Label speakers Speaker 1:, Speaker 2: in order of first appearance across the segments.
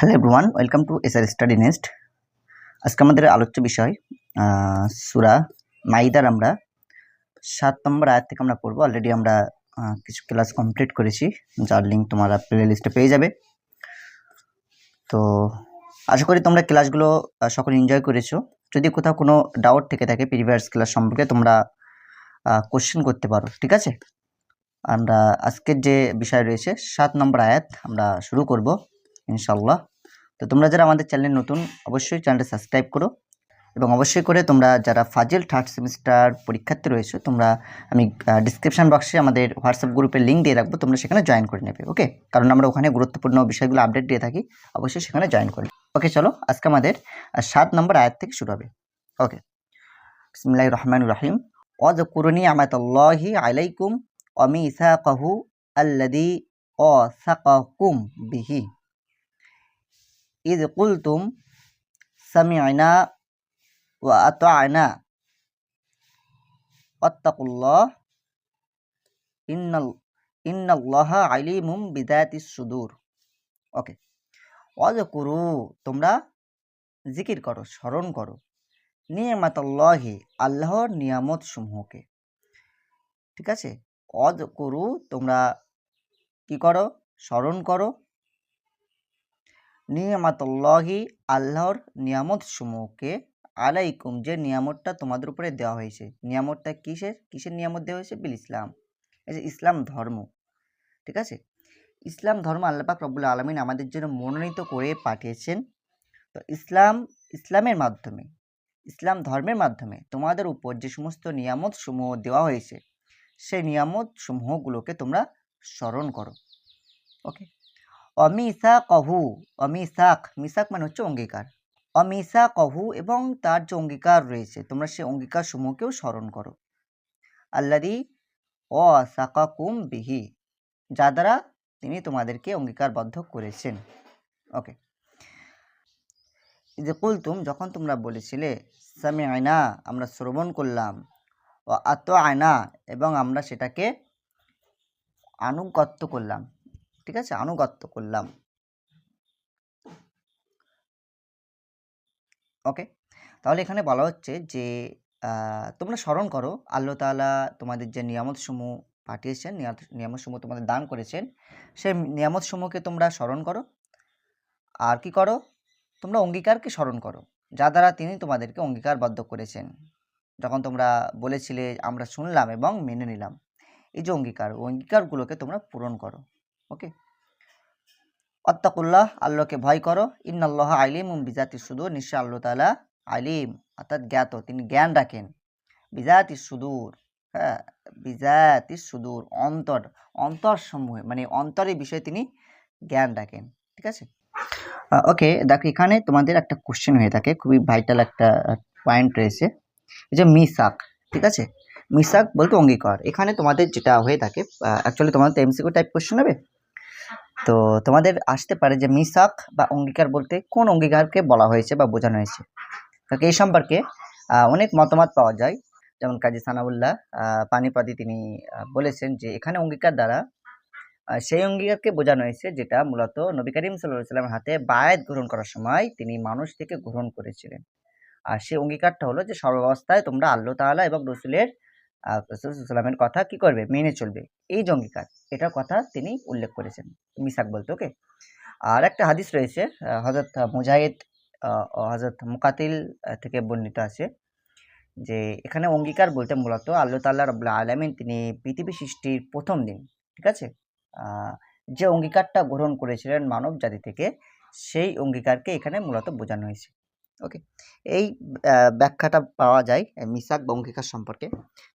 Speaker 1: Hello everyone, welcome to SR study nest. আজকে আমাদের আলোচ্য বিষয় সূরা মাইদার আমরা 7 নম্বর আয়াত থেকে আমরা পড়বো। অলরেডি আমরা কিছু ক্লাস কমপ্লিট করেছি, যার লিঙ্ক তোমরা প্লে লিস্টে পেয়ে যাবে। তো আশা করি তোমরা ক্লাসগুলো সকলে এনজয় করেছো। যদি কোথাও কোনো ডাউট থেকে থাকে প্রিভিয়াস ক্লাস সম্পর্কে, তোমরা কোশ্চেন করতে পারো, ঠিক আছে? আমরা আজকের যে বিষয় রয়েছে 7 নম্বর আয়াত আমরা শুরু করব ইনশাআল্লাহ। তো তোমরা যারা আমাদের চ্যানেলে নতুন, অবশ্যই চ্যানেলটা সাবস্ক্রাইব করো এবং অবশ্যই করে তোমরা যারা ফাজিল থার্ড সেমিস্টার পরীক্ষার্থী রয়েছে, তোমরা আমি ডিসক্রিপশন বক্সে আমাদের হোয়াটসঅ্যাপ গ্রুপের লিঙ্ক দিয়ে রাখবো, তোমরা সেখানে জয়েন করে নেবে। ওকে, কারণ আমরা ওখানে গুরুত্বপূর্ণ বিষয়গুলো আপডেট দিয়ে থাকি, অবশ্যই সেখানে জয়েন করে। ওকে, চলো আজকে আমাদের 7 নম্বর আয়াত থেকে শুরু হবে। ওকে, বিসমিল্লাহির রহমানির রহিম। ওয়াযকুরু নি'মাতাল্লাহি আলাইকুম ওয়া মিসাকাহু আল্লাযী ওয়াসাকাকুম বিহি ইয কুলতুম সামি'না ওয়া আতা'না ওয়াত্তাকুল্লাহ ইন্নাল্লাহা আলিমুম বিযাতিস সুদূর। ওকে, ওয়াযকুরু তোমরা জিকির করো, স্মরণ করো, নি'মাতাল্লাহি আল্লাহর নিয়ামত সমূহকে। ঠিক আছে, ওয়াযকুরু তোমরা কি করো? স্মরণ করো, নিয়ামাতুল্লাহি আল্লাহর নিয়ামত সমূহকে, আলাইকুম যে নিয়ামতটা তোমাদের উপরে দেওয়া হয়েছে। নিয়ামতটা কিসের নিয়ামত দেওয়া হয়েছে? বিল ইসলাম, এই যে ইসলাম ধর্ম। ঠিক আছে, ইসলাম ধর্ম আল্লাহ পাক রব্বুল আলামিন আমাদের জন্য মনোনীত করে পাঠিয়েছেন। তো ইসলামের মাধ্যমে, ইসলাম ধর্মের মাধ্যমে তোমাদের উপর যে সমস্ত নিয়ামত সমূহ দেওয়া হয়েছে, সেই নিয়ামত সমূহগুলোকে তোমরা স্মরণ করো। ওকে, অমিসাকহু, মিসাক মানে হচ্ছে অঙ্গীকার। অমিসাকহু এবং তার যে অঙ্গীকার রয়েছে, তোমরা সেই অঙ্গীকার সমূহকেও স্মরণ করো। আল্লাযী ওয়াসাকাকুম বিহি, যা দ্বারা তিনি তোমাদেরকে অঙ্গীকারবদ্ধ করেছেন। ওকে, যে কুলতুম যখন তোমরা বলেছিলে, সামি'না আমরা শ্রবণ করলাম, ও আতা'না এবং আমরা সেটাকে আনুগত্য করলাম। ঠিক আছে, আনুগত্য করলাম। ওকে, তাহলে এখানে বলা হচ্ছে যে তোমরা স্মরণ করো আল্লাহ তাআলা তোমাদের যে নিয়ামতসমূহ পাঠিয়েছেন, নিয়ামতসমূহ তোমাদের দান করেছেন, সেই নিয়ামতসমূহকে তোমরা স্মরণ করো। আর কি করো? তোমরা অঙ্গীকারকে স্মরণ করো, যা দ্বারা তিনি তোমাদেরকে অঙ্গীকারবদ্ধ করেছেন। যখন তোমরা বলেছিলে আমরা শুনলাম এবং মেনে নিলাম, এই যে অঙ্গীকারগুলোকে তোমরা পূরণ করো। ওকে, ওয়াত্তাকুল্লাহ আল্লাহকে ভয় করো, ইন্নাল্লাহা আলিমুম বিযাতিস সুদূর নিশ্চয় আল্লাহ তাআলা আলিম অর্থাৎ জ্ঞাত, তিনি জ্ঞান রাখেন। বিযাতিস সুদূর, হ্যাঁ, বিযাতিস সুদূর অন্তরসমূহে, মানে অন্তরের বিষয়ে তিনি জ্ঞান রাখেন। ঠিক আছে, ওকে, দেখো এখানে তোমাদের একটা কোশ্চেন হয়ে থাকে, খুবই ভাইটাল একটা পয়েন্ট রয়েছে, এই যে মিসাক। ঠিক আছে, মিসাক বলতে অঙ্গীকার। এখানে তোমাদের যেটা হয়ে থাকে, অ্যাকচুয়ালি তোমাদের এমসিকিউ টাইপ কোশ্চেন হবে, তো তোমাদের আসতে পারে যে মিসাক বা অঙ্গীকার বলতে কোন অঙ্গীকারকে বলা হয়েছে বা বোঝানো হয়েছে। এই সম্পর্কে অনেক মতামত পাওয়া যায়। যেমন কাজী সানাউল্লাহ পানিপতি তিনি বলেছেন যে এখানে অঙ্গীকার দ্বারা সেই অঙ্গীকারকে বোঝানো হয়েছে যেটা মূলত নবী করিম সাল্লাল্লাহু আলাইহি ওয়াসাল্লামের হাতে বায়াত গ্রহণ করার সময় তিনি মানুষ থেকে গ্রহণ করেছিলেন। আর সেই অঙ্গীকারটা হলো যে সর্বাবস্থায় তোমরা আল্লাহ তাআলা এবং রাসূলের রাসূলের কথা কি করবে? মেনে চলবে। এই যে অঙ্গীকার, এটার কথা তিনি উল্লেখ করেছেন মিসাক বলতে। ওকে, আর একটা হাদিস রয়েছে হযরত মুজাহিদ ও হযরত মুকাতিল থেকে বর্ণিত আছে যে এখানে অঙ্গীকার বলতে মূলত আল্লাহ তাআলা রাব্বুল আলামিন তিনি পৃথিবী সৃষ্টির প্রথম দিন, ঠিক আছে, যে অঙ্গীকারটা গ্রহণ করেছিলেন মানব জাতি থেকে, সেই অঙ্গীকারকে এখানে মূলত বোঝানো হয়েছে। ওকে, এই ব্যাখ্যাটা পাওয়া যায় মিসাক বা অঙ্গীকার সম্পর্কে।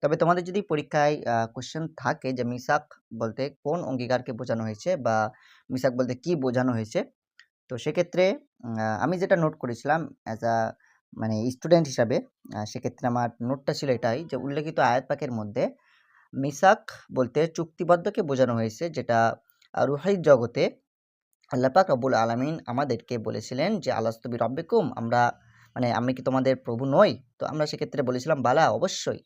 Speaker 1: তবে তোমাদের যদি পরীক্ষায় কোশ্চেন থাকে যে মিসাক বলতে কোন অঙ্গীকারকে বোঝানো হয়েছে বা মিসাক বলতে কি বোঝানো হয়েছে, তো সেক্ষেত্রে আমি যেটা নোট করেছিলাম অ্যাজ আ মানে স্টুডেন্ট হিসাবে, সেক্ষেত্রে আমার নোটটা ছিল এটাই যে উল্লেখিত আয়াত পাকের মধ্যে মিসাক বলতে চুক্তিবদ্ধকে বোঝানো হয়েছে, যেটা রুহাই জগতে আল্লাহ পাক রব্বুল আলামিন আমাদেরকে বলেছিলেন যে আলাস্তু বিরাব্বিকুম, আমি কি তোমাদের প্রভু নই? তো আমরা সেক্ষেত্রে বলেছিলাম বালা, অবশ্যই।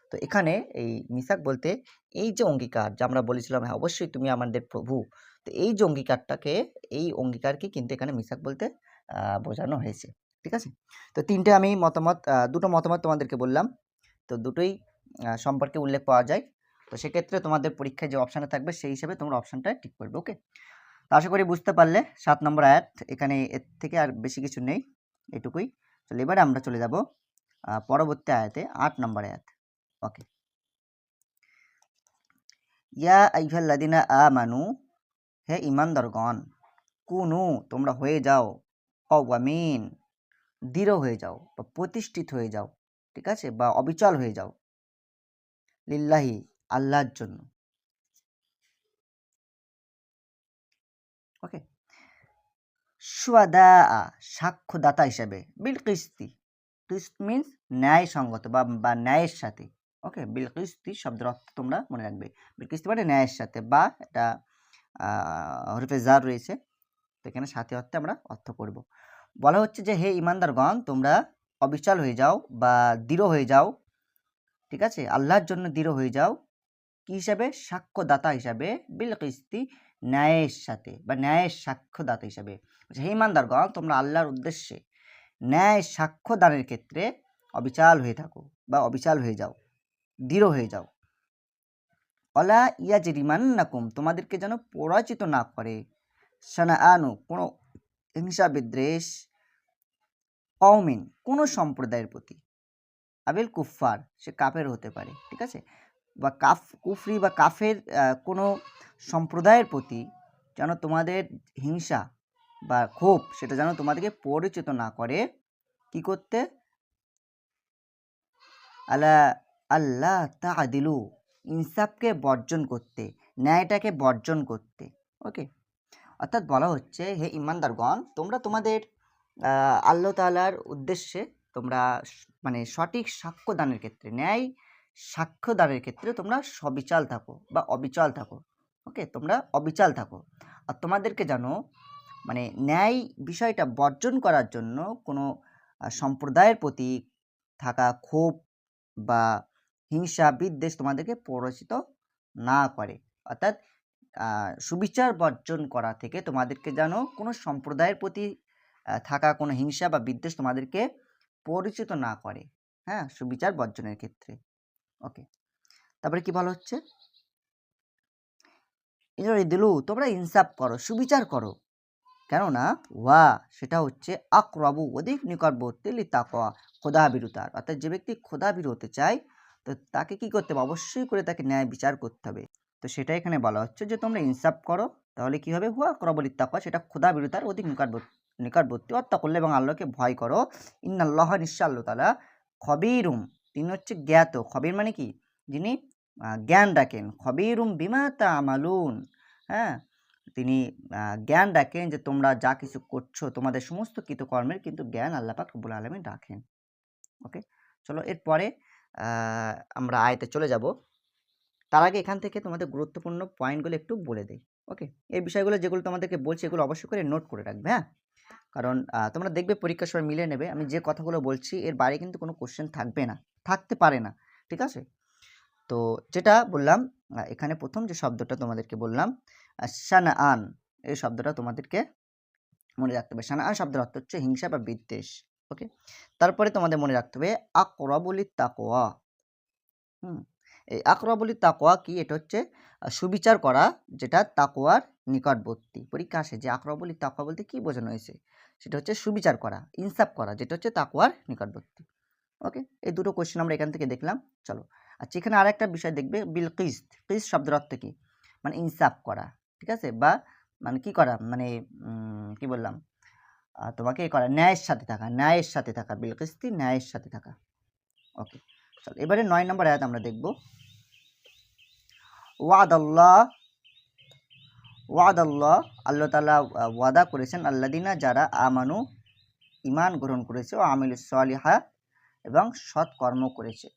Speaker 1: তো এখানে এই মিসাক বলতে এই যে অঙ্গীকার, যে আমরা বলেছিলাম হ্যাঁ অবশ্যই তুমি আমাদের প্রভু, তো এই যে অঙ্গীকারটাকে, এই অঙ্গীকারকে কিন্তু এখানে মিসাক বলতে বোঝানো হয়েছে। ঠিক আছে? তো তিনটে আমি মতামত, দুটো মতামত তোমাদেরকে বললাম। তো দুটোই সম্পর্কে উল্লেখ পাওয়া যায়। তো সেক্ষেত্রে তোমাদের পরীক্ষায় যে অপশানে থাকবে সেই হিসাবে তোমরা অপশানটা টিক করবে। ওকে, তো আশা করি বুঝতে পারলে 7 নম্বর আয়াত। এখানে এর থেকে আর বেশি কিছু নেই, এটুকুই। চলো এবারে আমরা চলে যাব পরবর্তী আয়াতে, 8 নম্বর আয়াত। ওকে, ইয়া আইয়ুহাল্লাযিনা আমানু, হে ঈমানদারগণ, কুনু তোমরা হয়ে যাও, কওয়ামিন দৃঢ় হয়ে যাও বা প্রতিষ্ঠিত হয়ে যাও, ঠিক আছে, বা অবিচল হয়ে যাও, লিল্লাহি আল্লাহর জন্য। ওকে, শুহাদা সাক্ষ্যদাতা হিসাবে, বিল কিস্তি, কিস্ত মিন্স ন্যায়সঙ্গত বা ন্যায়ের সাথে। ওকে, বিল কিস্তি শব্দের অর্থ তোমরা মনে রাখবে, বিল কিস্তি মানে ন্যায়ের সাথে, বা এটা হরফে জার রয়েছে, তো এখানে সাথে অর্থে আমরা অর্থ করব। বলা হচ্ছে যে হে ইমানদারগণ, তোমরা অবিচল হয়ে যাও বা দৃঢ় হয়ে যাও, ঠিক আছে, আল্লাহর জন্য দৃঢ় হয়ে যাও। কি হিসাবে? সাক্ষ্যদাতা হিসাবে, বিল কিস্তি ন্যায়ের সাথে বা ন্যায়ের সাক্ষ্যদাতা হিসাবে। হে ইমানদারগণ, তোমরা আল্লাহর উদ্দেশ্যে ন্যায় সাক্ষ্য দানের ক্ষেত্রে অবিচাল হয়ে থাকো বা অবিচাল হয়ে যাও, দৃঢ় হয়ে যাও। অলা ইয়াজরিমান্নাকুম, তোমাদেরকে যেন পরাজিত না করে, শানাআনু কোনো হিংসা বিদ্বেষ, কওমিন কোনো সম্প্রদায়ের প্রতি, আবিল কুফফার সে কাফের হতে পারে, ঠিক আছে, বা কুফরি বা কাফের কোনো সম্প্রদায়ের প্রতি যেন তোমাদের হিংসা বা ক্ষোভ সেটা যেন তোমাদেরকে পরিচিত না করে। কি করতে? আলা আল্লাহ তাআদিলু, ইনসাফকে বর্জন করতে, ন্যায়টাকে বর্জন করতে। ওকে, অর্থাৎ বলা হচ্ছে হে ইমানদারগণ, তোমরা তোমাদের আল্লাহ তাআলার উদ্দেশ্যে তোমরা মানে সঠিক সাক্ষ্যদানের ক্ষেত্রে, ন্যায় সাক্ষ্যদানের ক্ষেত্রে তোমরা সবিচাল থাকো বা অবিচল থাকো। ওকে, তোমরা অবিচাল থাকো। আর তোমাদেরকে যেন মানে ন্যায় বিষয়টা বর্জন করার জন্য কোনো সম্প্রদায়ের প্রতি থাকা ক্ষোভ বা হিংসা বিদ্বেষ তোমাদেরকে প্ররোচিত না করে। অর্থাৎ সুবিচার বর্জন করা থেকে তোমাদেরকে যেন কোনো সম্প্রদায়ের প্রতি থাকা কোনো হিংসা বা বিদ্বেষ তোমাদেরকে পরিচিত না করে, হ্যাঁ, সুবিচার বর্জনের ক্ষেত্রে। ওকে, তারপরে কি বলা হচ্ছে? দিলু, তোমরা ইনসাফ করো, সুবিচার করো, কেননা ওয়া সেটা হচ্ছে আকরাবু, অধিক নিকটবর্তী, লিতাকওয়া খোদা বিরুতার। অর্থাৎ যে ব্যক্তি খোদা বিরু হতে চায় তো তাকে কি করতে হবে? অবশ্যই করে তাকে ন্যায় বিচার করতে হবে। তো সেটা এখানে বলা হচ্ছে যে তোমরা ইনসাফ করো, তাহলে কি হবে? হুয়া আকরাবু লিত্তাকওয়া, সেটা খোদা বিরুতার অধিক নিকটবর্তী, অত্তা করলে এবং আল্লাহকে ভয় করো। ইন্নাল্লাহ, নিশ্চয় আল্লাহ তাআলা, খবীরুম, তিনি হচ্ছে জ্ঞাত। খবীর মানে কি? যিনি জ্ঞান রাখেন। খবীরুম বিমা তা'মালুন, হ্যাঁ, তিনি জ্ঞান রাখেন যে তোমরা যা কিছু করছো, তোমাদের সমস্ত কৃতকর্মের কিন্তু জ্ঞান আল্লাহ পাক রব্বুল আলামিন রাখেন। ওকে, চলো এরপরে আমরা আয়াতে চলে যাব। তার আগে এখান থেকে তোমাদের গুরুত্বপূর্ণ পয়েন্টগুলো একটু বলে দেই। ওকে, এই বিষয়গুলো যেগুলো তোমাদেরকে বলছি এগুলো অবশ্যই করে নোট করে রাখবে, হ্যাঁ, কারণ তোমরা দেখবে পরীক্ষার সময় মিলিয়ে নেবে। আমি যে কথাগুলো বলছি এর বাইরে কিন্তু কোনো কোশ্চেন থাকবে না, থাকতে পারে না, ঠিক আছে। তো যেটা বললাম, এখানে প্রথম যে শব্দটা তোমাদেরকে বললাম, শানাআন, এই শব্দটা তোমাদেরকে মনে রাখতে হবে। শানাআন শব্দের অর্থ হচ্ছে হিংসা বা বিদ্বেষ। ওকে, তারপরে তোমাদের মনে রাখতে হবে আকরাবুলিত তাকওয়া। এই আকরাবুলিত তাকওয়া কি? এটা হচ্ছে সুবিচার করা, যেটা তাকওয়ার নিকটবর্তী। পরীক্ষা আসে যে আকরাবুলিত তাকওয়া বলতে কি বোঝানো হয়েছে? সেটা হচ্ছে সুবিচার করা, ইনসাফ করা, যেটা হচ্ছে তাকওয়ার নিকটবর্তী। ওকে, এই দুটো কোশ্চেন আমরা এখান থেকে দেখলাম। চলো, আচ্ছা, এখানে আরেকটা বিষয় দেখবে, বিল কিস্ত। কিস্ত শব্দের অর্থ কি? মানে ইনসাফ করা, ঠিক আছে, বা মানে কি করা, মানে কি বললাম তোমাকে, করা, ন্যায়ের সাথে থাকা, ন্যায়ের সাথে থাকা, বিল কিস্তি ন্যায়ের সাথে থাকা। ওকে, চলো এবারে 9 নম্বর আয়াত আমরা দেখব। ওয়াদাল্লাহ, ওয়াদাল্লাহ, আল্লাহ তাআলা ওয়াদা করেছেন, আল্লাযিনা, যারা আমানু ঈমান গ্রহণ করেছে, ও আমিলুস সলিহাত, এবং সৎ কর্ম করেছে।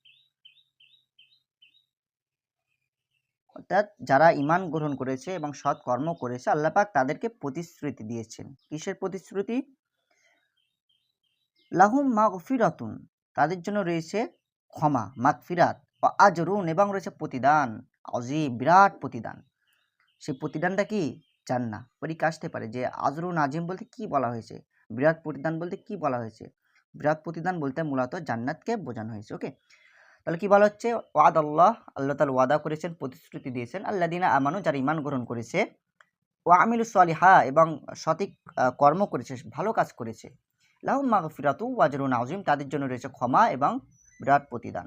Speaker 1: অর্থাৎ যারা ঈমান গ্রহণ করেছে এবং সৎ কর্ম করেছে, আল্লাহ পাক তাদেরকে প্রতিশ্রুতি দিয়েছেন। কিসের প্রতিশ্রুতি? লাহুম মাগফিরাতুন, তাদের জন্য রয়েছে ক্ষমা, মাগফিরাত, ও আজরুন, এবং রয়েছে প্রতিদান, আযীম, বিরাট প্রতিদান। সেই প্রতিদানটা কি? জান্নাহ। পরীক্ষা আসতে পারে যে আজরুন আজিম বলতে কি বলা হয়েছে, বিরাট প্রতিদান বলতে কি বলা হয়েছে। বিরাট প্রতিদান বলতে মূলত জান্নাতকে বোঝানো হয়েছে। ওকে, তাহলে কি বলা হচ্ছে, ওয়াদ আল্লাহ, আল্লাহ তাআলা ওয়াদা করেছেন, প্রতিশ্রুতি দিয়েছেন, আল্লাযিনা আমানু, যারা ঈমান গ্রহণ করেছে, ওয়া আমিলুস সলিহা, এবং সঠিক কর্ম করেছে, ভালো কাজ করেছে, লাহুম মাগফিরাতু ওয়া আজরুন আযীম, তাদের জন্য রয়েছে ক্ষমা এবং বিরাট প্রতিদান।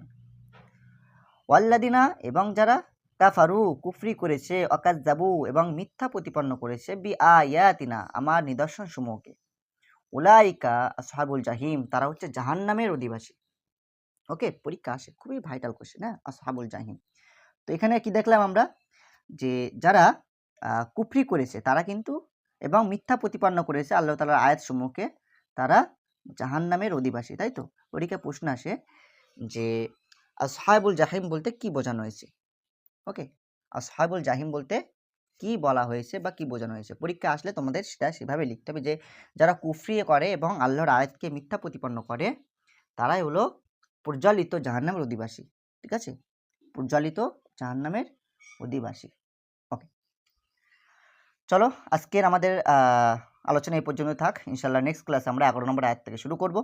Speaker 1: ওয়াল্লাযিনা, এবং যারা কাফারু, কুফরি করেছে, ওয়াকাজ্জাবু, এবং মিথ্যা প্রতিপন্ন করেছে, বিআয়াতিনা, আমার নিদর্শন সমূহকে, উলাইকা আসহাবুল জাহিম, তারা হচ্ছে জাহান্নামের অধিবাসী। ওকে, পরীক্ষা আসে, খুবই ভাইটাল কোশ্চেন, হ্যাঁ, আসহাবুল জাহিম। তো এখানে কি দেখলাম আমরা, যে যারা কুফরি করেছে তারা কিন্তু, এবং মিথ্যা প্রতিপন্ন করেছে আল্লাহ তাআলার আয়াতসমূহকে, তারা জাহান্নামের অধিবাসী, তাই তো। পরীক্ষায় প্রশ্ন আসে যে আসহাবুল জাহিম বলতে কি বোঝানো হয়েছে। ওকে, আসহাবুল জাহিম বলতে কি বলা হয়েছে বা কি বোঝানো হয়েছে, পরীক্ষা আসলে তোমাদের সেটা সেভাবে লিখতে হবে, যে যারা কুফরি করে এবং আল্লাহর আয়াতকে মিথ্যা প্রতিপন্ন করে, তারাই হলো প্রজ্বলিত জাহান্নামের অধিবাসী। ঠিক আছে, প্রজ্বলিত জাহান্নামের অধিবাসী। ওকে, চলো আজকের আমাদের আলোচনা এই পর্যন্ত থাক। ইনশাল্লাহ নেক্সট ক্লাসে আমরা 11 নম্বর আয়াত থেকে শুরু করব।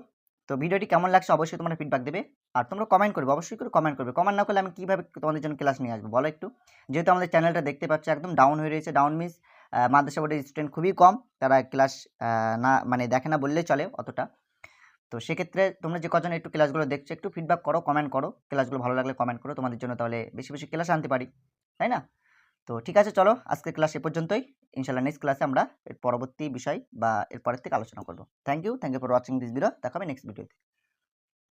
Speaker 1: তো ভিডিওটি কেমন লাগছে অবশ্যই তোমরা ফিডব্যাক দেবে, আর তোমরা কমেন্ট করবে, অবশ্যই করে কমেন্ট করবে। কমেন্ট না করলে আমি কীভাবে তোমাদের জন্য ক্লাস নিয়ে আসবো বলো একটু। যেহেতু আমাদের চ্যানেলটা দেখতে পাচ্ছ একদম ডাউন হয়ে রয়েছে, ডাউন মিনস মাদ্রাসা বোর্ডের স্টুডেন্ট খুবই কম, তারা ক্লাস না মানে দেখে না বললেই চলে অতটা। তো সেক্ষেত্রে তোমরা যে কজন একটু ক্লাসগুলো দেখছো, একটু ফিডব্যাক করো, কমেন্ট করো, ক্লাসগুলো ভালো লাগলে কমেন্ট করো, তোমাদের জন্য তাহলে বেশি বেশি ক্লাস আনতে পারি, তাই না? তো ঠিক আছে, চলো আজকের ক্লাস এ পর্যন্তই। ইনশাল্লাহ নেক্সট ক্লাসে আমরা এর পরবর্তী বিষয় বা এর পরের থেকে আলোচনা করব। Thank you for watching this video. দেখা হবে নেক্সট ভিডিওতে।